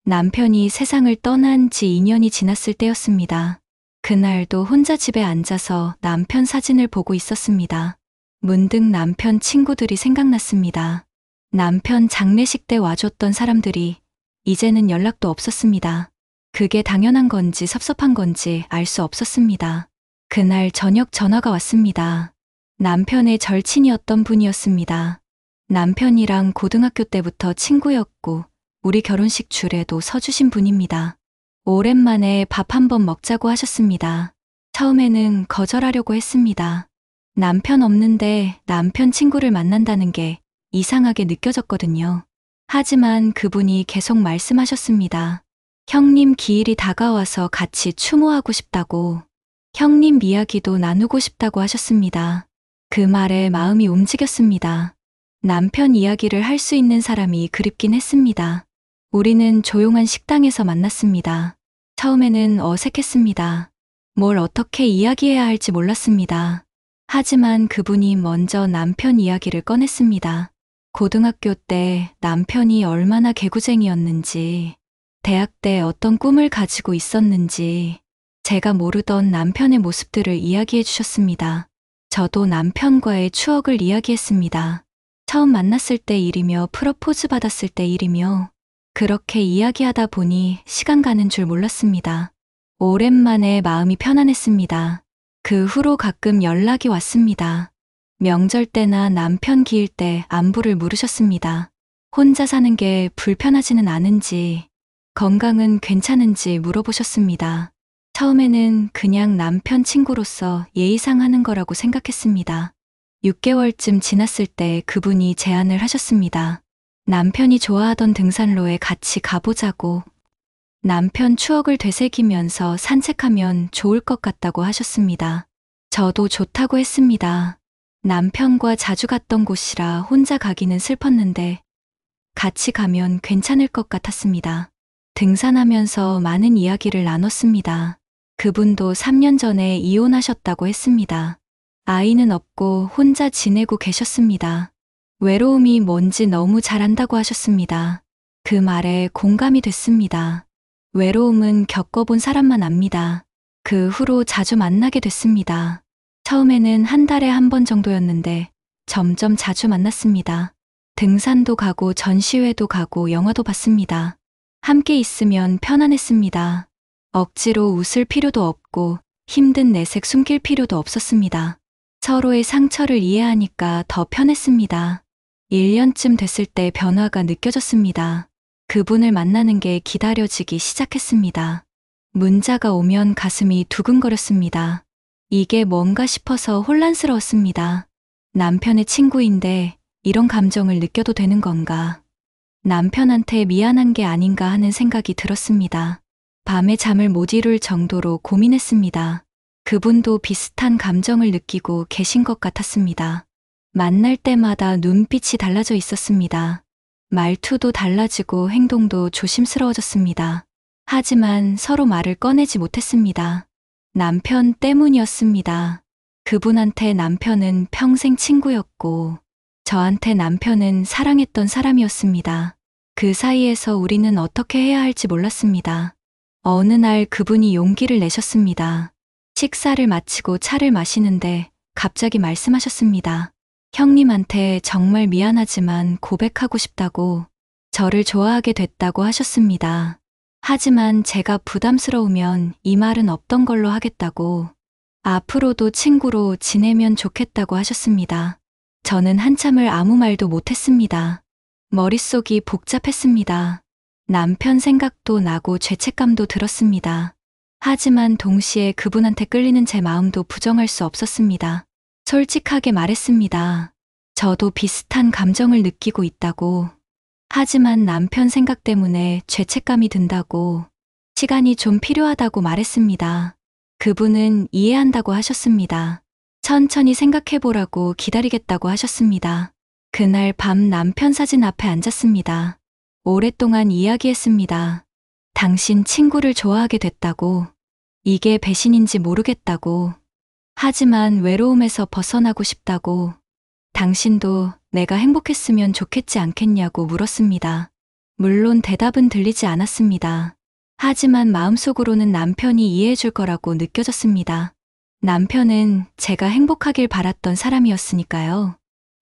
남편이 세상을 떠난 지 2년이 지났을 때였습니다. 그날도 혼자 집에 앉아서 남편 사진을 보고 있었습니다. 문득 남편 친구들이 생각났습니다. 남편 장례식 때 와줬던 사람들이 이제는 연락도 없었습니다. 그게 당연한 건지 섭섭한 건지 알 수 없었습니다. 그날 저녁 전화가 왔습니다. 남편의 절친이었던 분이었습니다. 남편이랑 고등학교 때부터 친구였고 우리 결혼식 줄에도 서주신 분입니다. 오랜만에 밥 한번 먹자고 하셨습니다. 처음에는 거절하려고 했습니다. 남편 없는데 남편 친구를 만난다는 게 이상하게 느껴졌거든요. 하지만 그분이 계속 말씀하셨습니다. 형님 기일이 다가와서 같이 추모하고 싶다고, 형님 이야기도 나누고 싶다고 하셨습니다. 그 말에 마음이 움직였습니다. 남편 이야기를 할 수 있는 사람이 그립긴 했습니다. 우리는 조용한 식당에서 만났습니다. 처음에는 어색했습니다. 뭘 어떻게 이야기해야 할지 몰랐습니다. 하지만 그분이 먼저 남편 이야기를 꺼냈습니다. 고등학교 때 남편이 얼마나 개구쟁이였는지, 대학 때 어떤 꿈을 가지고 있었는지, 제가 모르던 남편의 모습들을 이야기해 주셨습니다. 저도 남편과의 추억을 이야기했습니다. 처음 만났을 때 일이며 프러포즈 받았을 때 일이며 그렇게 이야기하다 보니 시간 가는 줄 몰랐습니다. 오랜만에 마음이 편안했습니다. 그 후로 가끔 연락이 왔습니다. 명절 때나 남편 기일 때 안부를 물으셨습니다. 혼자 사는 게 불편하지는 않은지, 건강은 괜찮은지 물어보셨습니다. 처음에는 그냥 남편 친구로서 예의상 하는 거라고 생각했습니다. 6개월쯤 지났을 때 그분이 제안을 하셨습니다. 남편이 좋아하던 등산로에 같이 가보자고, 남편 추억을 되새기면서 산책하면 좋을 것 같다고 하셨습니다. 저도 좋다고 했습니다. 남편과 자주 갔던 곳이라 혼자 가기는 슬펐는데 같이 가면 괜찮을 것 같았습니다. 등산하면서 많은 이야기를 나눴습니다. 그분도 3년 전에 이혼하셨다고 했습니다. 아이는 없고 혼자 지내고 계셨습니다. 외로움이 뭔지 너무 잘 안다고 하셨습니다. 그 말에 공감이 됐습니다. 외로움은 겪어본 사람만 압니다. 그 후로 자주 만나게 됐습니다. 처음에는 한 달에 한 번 정도였는데 점점 자주 만났습니다. 등산도 가고 전시회도 가고 영화도 봤습니다. 함께 있으면 편안했습니다. 억지로 웃을 필요도 없고 힘든 내색 숨길 필요도 없었습니다. 서로의 상처를 이해하니까 더 편했습니다. 1년쯤 됐을 때 변화가 느껴졌습니다. 그분을 만나는 게 기다려지기 시작했습니다. 문자가 오면 가슴이 두근거렸습니다. 이게 뭔가 싶어서 혼란스러웠습니다. 남편의 친구인데 이런 감정을 느껴도 되는 건가? 남편한테 미안한 게 아닌가 하는 생각이 들었습니다. 밤에 잠을 못 이룰 정도로 고민했습니다. 그분도 비슷한 감정을 느끼고 계신 것 같았습니다. 만날 때마다 눈빛이 달라져 있었습니다. 말투도 달라지고 행동도 조심스러워졌습니다. 하지만 서로 말을 꺼내지 못했습니다. 남편 때문이었습니다. 그분한테 남편은 평생 친구였고 저한테 남편은 사랑했던 사람이었습니다. 그 사이에서 우리는 어떻게 해야 할지 몰랐습니다. 어느 날 그분이 용기를 내셨습니다. 식사를 마치고 차를 마시는데 갑자기 말씀하셨습니다. 형님한테 정말 미안하지만 고백하고 싶다고, 저를 좋아하게 됐다고 하셨습니다. 하지만 제가 부담스러우면 이 말은 없던 걸로 하겠다고, 앞으로도 친구로 지내면 좋겠다고 하셨습니다. 저는 한참을 아무 말도 못했습니다. 머릿속이 복잡했습니다. 남편 생각도 나고 죄책감도 들었습니다. 하지만 동시에 그분한테 끌리는 제 마음도 부정할 수 없었습니다. 솔직하게 말했습니다. 저도 비슷한 감정을 느끼고 있다고. 하지만 남편 생각 때문에 죄책감이 든다고, 시간이 좀 필요하다고 말했습니다. 그분은 이해한다고 하셨습니다. 천천히 생각해보라고 기다리겠다고 하셨습니다. 그날 밤 남편 사진 앞에 앉았습니다. 오랫동안 이야기했습니다. 당신 친구를 좋아하게 됐다고, 이게 배신인지 모르겠다고, 하지만 외로움에서 벗어나고 싶다고, 당신도 내가 행복했으면 좋겠지 않겠냐고 물었습니다. 물론 대답은 들리지 않았습니다. 하지만 마음속으로는 남편이 이해해 줄 거라고 느껴졌습니다. 남편은 제가 행복하길 바랐던 사람이었으니까요.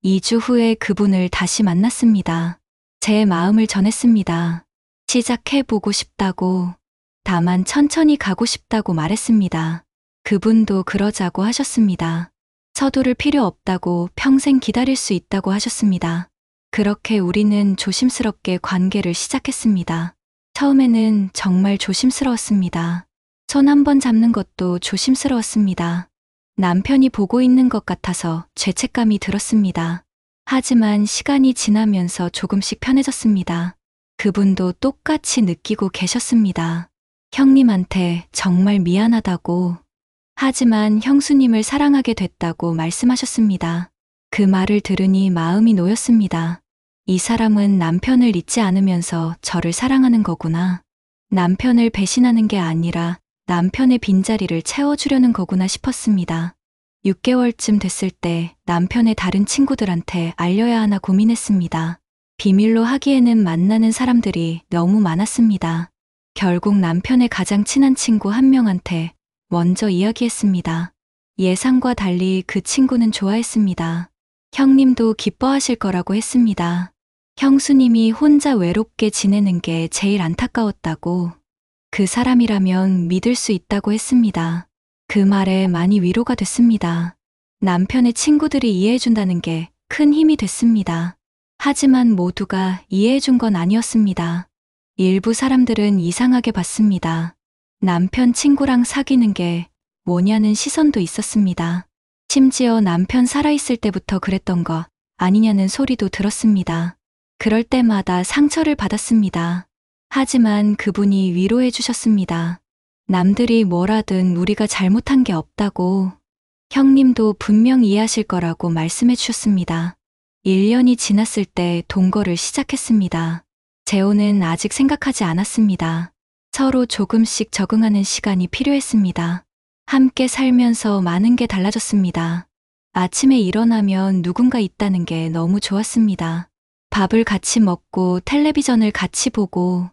2주 후에 그분을 다시 만났습니다. 제 마음을 전했습니다. 시작해보고 싶다고, 다만 천천히 가고 싶다고 말했습니다. 그분도 그러자고 하셨습니다. 서두를 필요 없다고, 평생 기다릴 수 있다고 하셨습니다. 그렇게 우리는 조심스럽게 관계를 시작했습니다. 처음에는 정말 조심스러웠습니다. 손 한 번 잡는 것도 조심스러웠습니다. 남편이 보고 있는 것 같아서 죄책감이 들었습니다. 하지만 시간이 지나면서 조금씩 편해졌습니다. 그분도 똑같이 느끼고 계셨습니다. 형님한테 정말 미안하다고, 하지만 형수님을 사랑하게 됐다고 말씀하셨습니다. 그 말을 들으니 마음이 놓였습니다. 이 사람은 남편을 잊지 않으면서 저를 사랑하는 거구나. 남편을 배신하는 게 아니라 남편의 빈자리를 채워주려는 거구나 싶었습니다. 6개월쯤 됐을 때 남편의 다른 친구들한테 알려야 하나 고민했습니다. 비밀로 하기에는 만나는 사람들이 너무 많았습니다. 결국 남편의 가장 친한 친구 한 명한테 먼저 이야기했습니다. 예상과 달리 그 친구는 좋아했습니다. 형님도 기뻐하실 거라고 했습니다. 형수님이 혼자 외롭게 지내는 게 제일 안타까웠다고, 그 사람이라면 믿을 수 있다고 했습니다. 그 말에 많이 위로가 됐습니다. 남편의 친구들이 이해해준다는 게 큰 힘이 됐습니다. 하지만 모두가 이해해준 건 아니었습니다. 일부 사람들은 이상하게 봤습니다. 남편 친구랑 사귀는 게 뭐냐는 시선도 있었습니다. 심지어 남편 살아있을 때부터 그랬던 거 아니냐는 소리도 들었습니다. 그럴 때마다 상처를 받았습니다. 하지만 그분이 위로해 주셨습니다. 남들이 뭐라든 우리가 잘못한 게 없다고, 형님도 분명 이해하실 거라고 말씀해 주셨습니다. 1년이 지났을 때 동거를 시작했습니다. 재혼은 아직 생각하지 않았습니다. 서로 조금씩 적응하는 시간이 필요했습니다. 함께 살면서 많은 게 달라졌습니다. 아침에 일어나면 누군가 있다는 게 너무 좋았습니다. 밥을 같이 먹고 텔레비전을 같이 보고,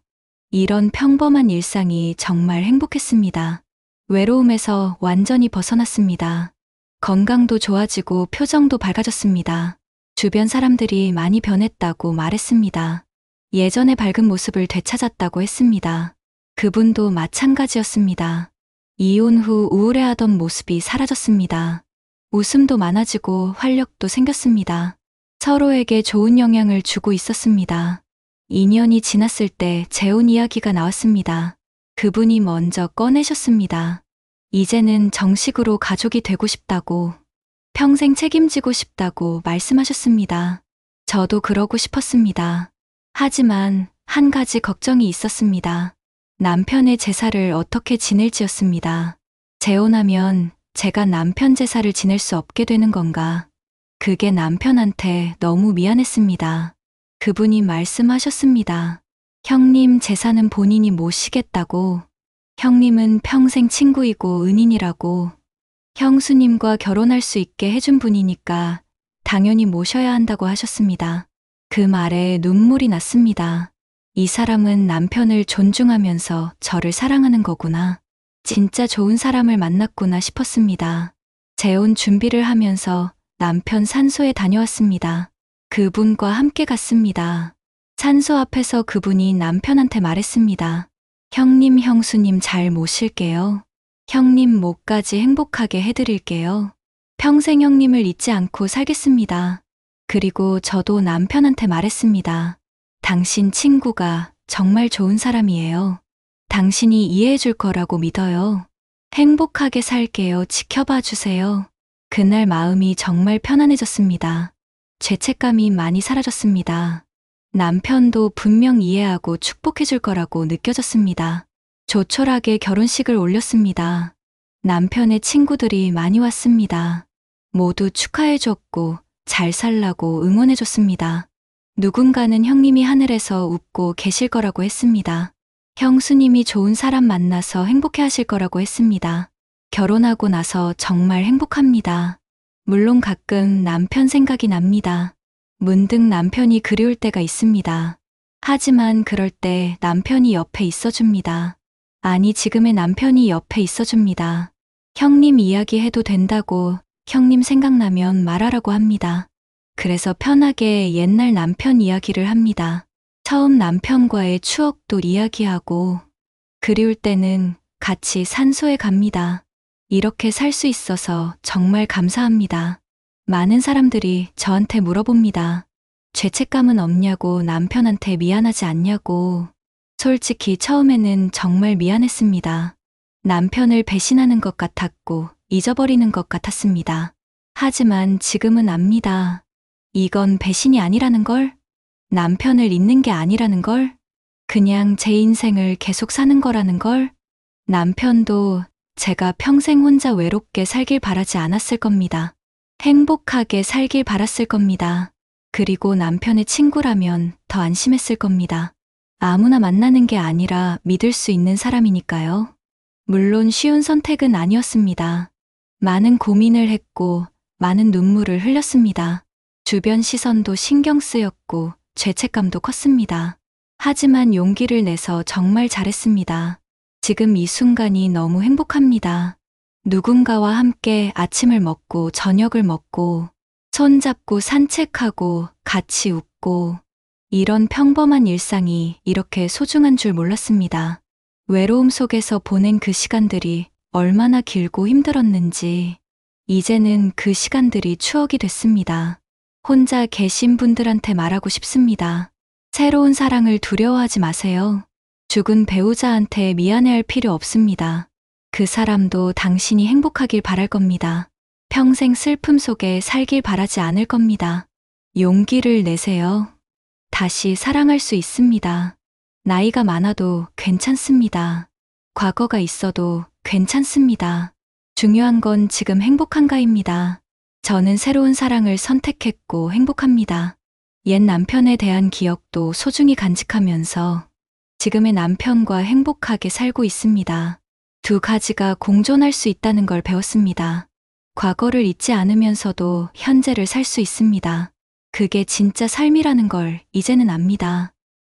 이런 평범한 일상이 정말 행복했습니다. 외로움에서 완전히 벗어났습니다. 건강도 좋아지고 표정도 밝아졌습니다. 주변 사람들이 많이 변했다고 말했습니다. 예전의 밝은 모습을 되찾았다고 했습니다. 그분도 마찬가지였습니다. 이혼 후 우울해하던 모습이 사라졌습니다. 웃음도 많아지고 활력도 생겼습니다. 서로에게 좋은 영향을 주고 있었습니다. 2년이 지났을 때 재혼 이야기가 나왔습니다. 그분이 먼저 꺼내셨습니다. 이제는 정식으로 가족이 되고 싶다고, 평생 책임지고 싶다고 말씀하셨습니다. 저도 그러고 싶었습니다. 하지만 한 가지 걱정이 있었습니다. 남편의 제사를 어떻게 지낼지였습니다. 재혼하면 제가 남편 제사를 지낼 수 없게 되는 건가? 그게 남편한테 너무 미안했습니다. 그분이 말씀하셨습니다. 형님 제사는 본인이 모시겠다고, 형님은 평생 친구이고 은인이라고, 형수님과 결혼할 수 있게 해준 분이니까 당연히 모셔야 한다고 하셨습니다. 그 말에 눈물이 났습니다. 이 사람은 남편을 존중하면서 저를 사랑하는 거구나. 진짜 좋은 사람을 만났구나 싶었습니다. 재혼 준비를 하면서 남편 산소에 다녀왔습니다. 그분과 함께 갔습니다. 산소 앞에서 그분이 남편한테 말했습니다. 형님, 형수님 잘 모실게요. 형님 목까지 행복하게 해드릴게요. 평생 형님을 잊지 않고 살겠습니다. 그리고 저도 남편한테 말했습니다. 당신 친구가 정말 좋은 사람이에요. 당신이 이해해 줄 거라고 믿어요. 행복하게 살게요. 지켜봐 주세요. 그날 마음이 정말 편안해졌습니다. 죄책감이 많이 사라졌습니다. 남편도 분명 이해하고 축복해 줄 거라고 느껴졌습니다. 조촐하게 결혼식을 올렸습니다. 남편의 친구들이 많이 왔습니다. 모두 축하해 줬고 잘 살라고 응원해 줬습니다. 누군가는 형님이 하늘에서 웃고 계실 거라고 했습니다. 형수님이 좋은 사람 만나서 행복해 하실 거라고 했습니다. 결혼하고 나서 정말 행복합니다. 물론 가끔 남편 생각이 납니다. 문득 남편이 그리울 때가 있습니다. 하지만 그럴 때 남편이 옆에 있어줍니다. 아니, 지금의 남편이 옆에 있어줍니다. 형님 이야기해도 된다고, 형님 생각나면 말하라고 합니다. 그래서 편하게 옛날 남편 이야기를 합니다. 처음 남편과의 추억도 이야기하고, 그리울 때는 같이 산소에 갑니다. 이렇게 살 수 있어서 정말 감사합니다. 많은 사람들이 저한테 물어봅니다. 죄책감은 없냐고, 남편한테 미안하지 않냐고. 솔직히 처음에는 정말 미안했습니다. 남편을 배신하는 것 같았고 잊어버리는 것 같았습니다. 하지만 지금은 압니다. 이건 배신이 아니라는 걸, 남편을 잊는 게 아니라는 걸, 그냥 제 인생을 계속 사는 거라는 걸. 남편도 제가 평생 혼자 외롭게 살길 바라지 않았을 겁니다. 행복하게 살길 바랐을 겁니다. 그리고 남편의 친구라면 더 안심했을 겁니다. 아무나 만나는 게 아니라 믿을 수 있는 사람이니까요. 물론 쉬운 선택은 아니었습니다. 많은 고민을 했고 많은 눈물을 흘렸습니다. 주변 시선도 신경 쓰였고 죄책감도 컸습니다. 하지만 용기를 내서 정말 잘했습니다. 지금 이 순간이 너무 행복합니다. 누군가와 함께 아침을 먹고 저녁을 먹고 손잡고 산책하고 같이 웃고, 이런 평범한 일상이 이렇게 소중한 줄 몰랐습니다. 외로움 속에서 보낸 그 시간들이 얼마나 길고 힘들었는지 이제는 그 시간들이 추억이 됐습니다. 혼자 계신 분들한테 말하고 싶습니다. 새로운 사랑을 두려워하지 마세요. 죽은 배우자한테 미안해할 필요 없습니다. 그 사람도 당신이 행복하길 바랄 겁니다. 평생 슬픔 속에 살길 바라지 않을 겁니다. 용기를 내세요. 다시 사랑할 수 있습니다. 나이가 많아도 괜찮습니다. 과거가 있어도 괜찮습니다. 중요한 건 지금 행복한가입니다. 저는 새로운 사랑을 선택했고 행복합니다. 옛 남편에 대한 기억도 소중히 간직하면서 지금의 남편과 행복하게 살고 있습니다. 두 가지가 공존할 수 있다는 걸 배웠습니다. 과거를 잊지 않으면서도 현재를 살 수 있습니다. 그게 진짜 삶이라는 걸 이제는 압니다.